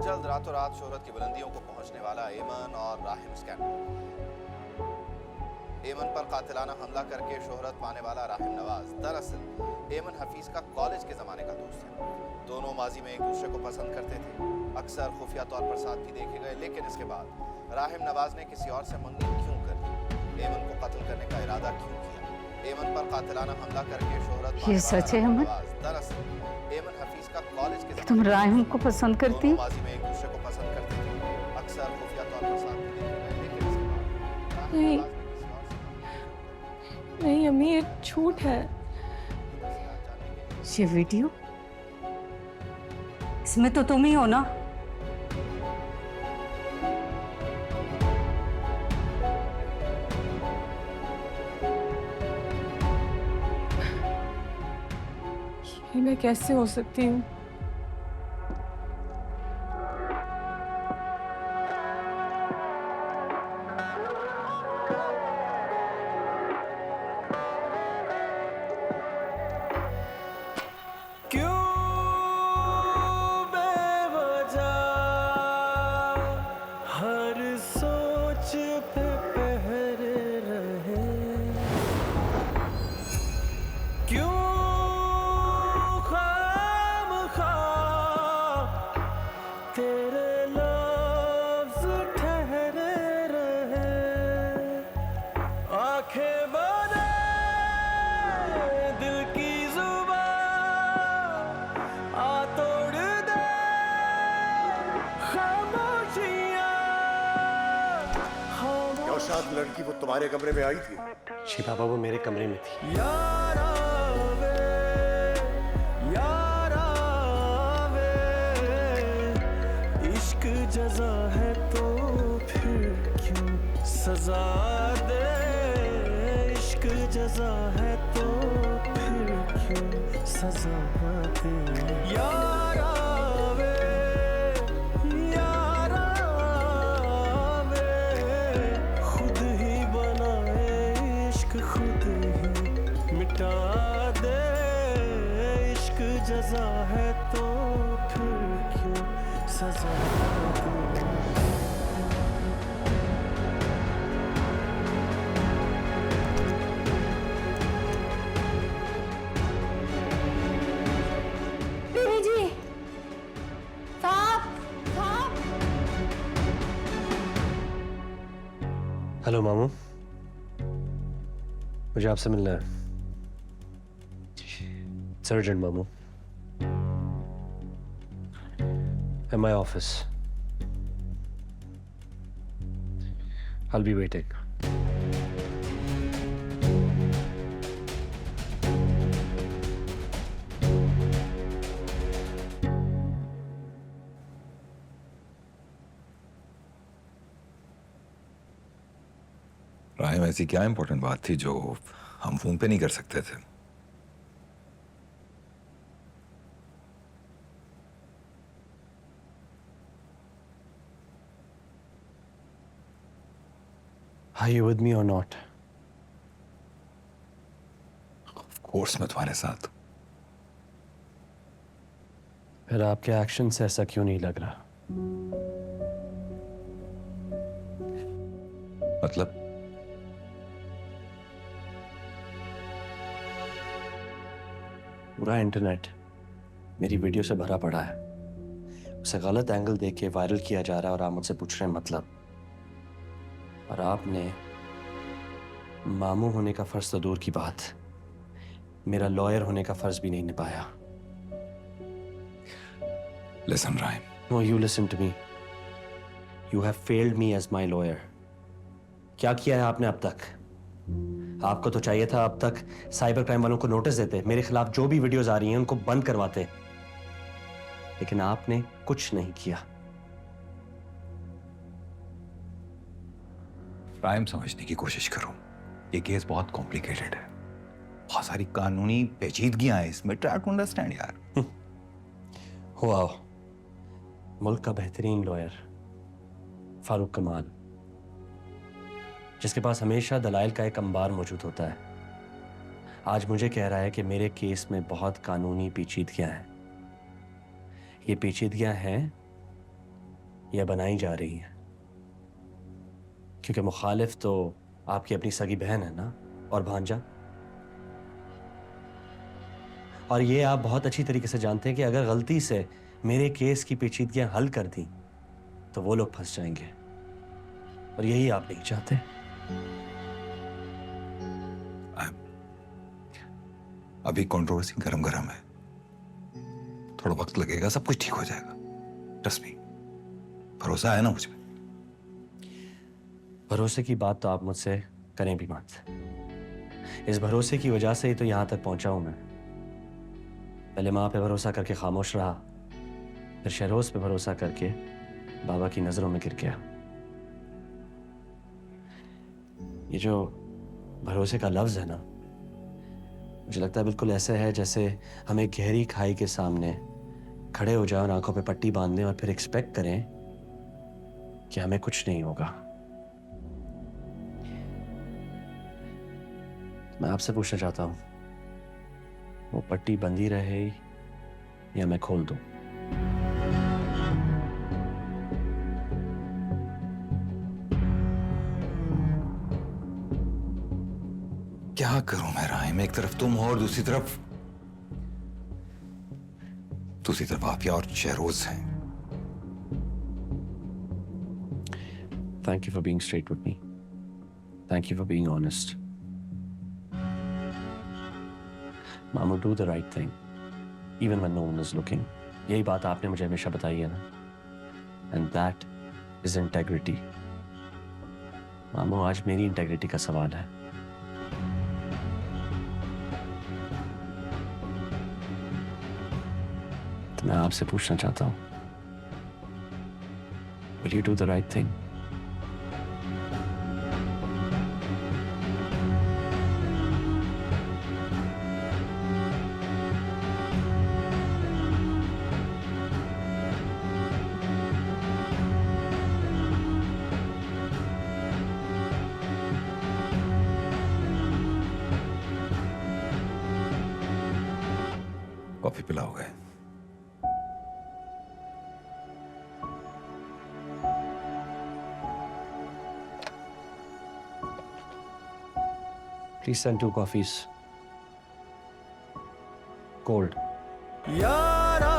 जल्द रातों रात शोहरत की बुलंदियों को पहुंचने वाला एमन और राहिम स्कैंडल। एमन पर कातिलाना हमला करके शोहरत पाने वाला राहिम नवाज दरअसल एमन हफीज का कॉलेज के जमाने का दोस्त है। दोनों माजी में एक दूसरे को पसंद करते थे, अक्सर खुफिया तौर पर साथ भी देखे गए, लेकिन इसके बाद राहिम नवाज ने किसी और से मंगनी क्यों कर ली, एमन को कत्ल करने का इरादा क्यों किया, एमन पर कातिलाना हमला करके शोहरत ये सच है अमन? दरअसल एमन हफीज का कॉलेज के तुम राहिम को पसंद करती? दोनों माजी में एक दूसरे को पसंद करते थे, अक्सर खुफिया तौर पर साथ भी देखे गए, लेकिन इसके बाद नहीं नहीं अम्मी, ये झूठ है। ये वीडियो, इसमें तो तुम ही हो ना? ये मैं कैसे हो सकती हूँ? लड़की वो तुम्हारे कमरे में आई थी? जी बाबा, वो मेरे कमरे में थी। इश्क जज़ा है तो फिर क्यों सजा दे, इश्क जज़ा है तो फिर क्यों सजा दे। यारा वे, यारा वे, खुद ही बनाए इश्क खुद ही मिटा दे, इश्क जज़ा है तो फिर क्यों सजा दे। हेलो मामू, मुझे आपसे मिलना है। सर्जेंट मामू, in my office. I'll be waiting. Rahim, ऐसी क्या इंपॉर्टेंट बात थी जो हम फोन पे नहीं कर सकते थे? Are you with me or not? Of course मैं तुम्हारे साथ। फिर आपके एक्शन से ऐसा क्यों नहीं लग रहा? मतलब पूरा इंटरनेट मेरी वीडियो से भरा पड़ा है, उसे गलत एंगल देख के वायरल किया जा रहा है और आप मुझसे पूछ रहे हैं मतलब। और आपने मामू होने का फर्ज तो दूर की बात, मेरा लॉयर होने का फर्ज भी नहीं निभाया। Listen, Rahim. No, you listen to me. You have failed me as my lawyer. क्या किया है आपने अब तक? आपको तो चाहिए था अब तक साइबर क्राइम वालों को नोटिस देते, मेरे खिलाफ जो भी वीडियोस आ रही हैं उनको बंद करवाते, लेकिन आपने कुछ नहीं किया। राहिम, समझने की कोशिश करो, ये केस बहुत कॉम्प्लिकेटेड है, बहुत सारी कानूनी पेचीदगियां हैं इसमें। ट्राई टू अंडरस्टैंड यार। हुआ मुल्क का बेहतरीन लॉयर फारूक कमाल, जिसके पास हमेशा दलाइल का एक अंबार मौजूद होता है, आज मुझे कह रहा है कि मेरे केस में बहुत कानूनी पेचीदगियां हैं। ये पेचीदगियां हैं या बनाई जा रही हैं, क्योंकि मुखालिफ तो आपकी अपनी सगी बहन है ना, और भांजा। और ये आप बहुत अच्छी तरीके से जानते हैं कि अगर गलती से मेरे केस की पेचीदगियां हल कर दी तो वो लोग फंस जाएंगे, और यही आप नहीं चाहते। अभी कंट्रोवर्सी गरम गरम है, थोड़ा वक्त लगेगा, सब कुछ ठीक हो जाएगा। ट्रस्ट मी, भरोसा है ना मुझ पे? भरोसे की बात तो आप मुझसे करें भी मत। इस भरोसे की वजह से ही तो यहां तक पहुंचा हूं मैं। पहले माँ पे भरोसा करके खामोश रहा, फिर शहरोज पे भरोसा करके बाबा की नजरों में गिर गया। ये जो भरोसे का लफ्ज है ना, मुझे लगता है बिल्कुल ऐसे है जैसे हम एक गहरी खाई के सामने खड़े हो जाए और आंखों पे पट्टी बांध दें और फिर एक्सपेक्ट करें कि हमें कुछ नहीं होगा। मैं आपसे पूछना चाहता हूं, वो पट्टी बंधी रहे या मैं खोल दूं? क्या करूं मैं राहिम? एक तरफ तुम हो और दूसरी तरफ आफिया और शहरोज हैं। Thank you for being straight with me. Thank you for being honest. Mamu, do the right thing, even when no one is looking. यही बात आपने मुझे हमेशा बताई है ना, and that is integrity. मामू, आज मेरी इंटेग्रिटी का सवाल है। तो मैं आपसे पूछना चाहता हूं, will you do the right thing? Coffee पिलाओगे? Please send 2 coffees. Cold. यारा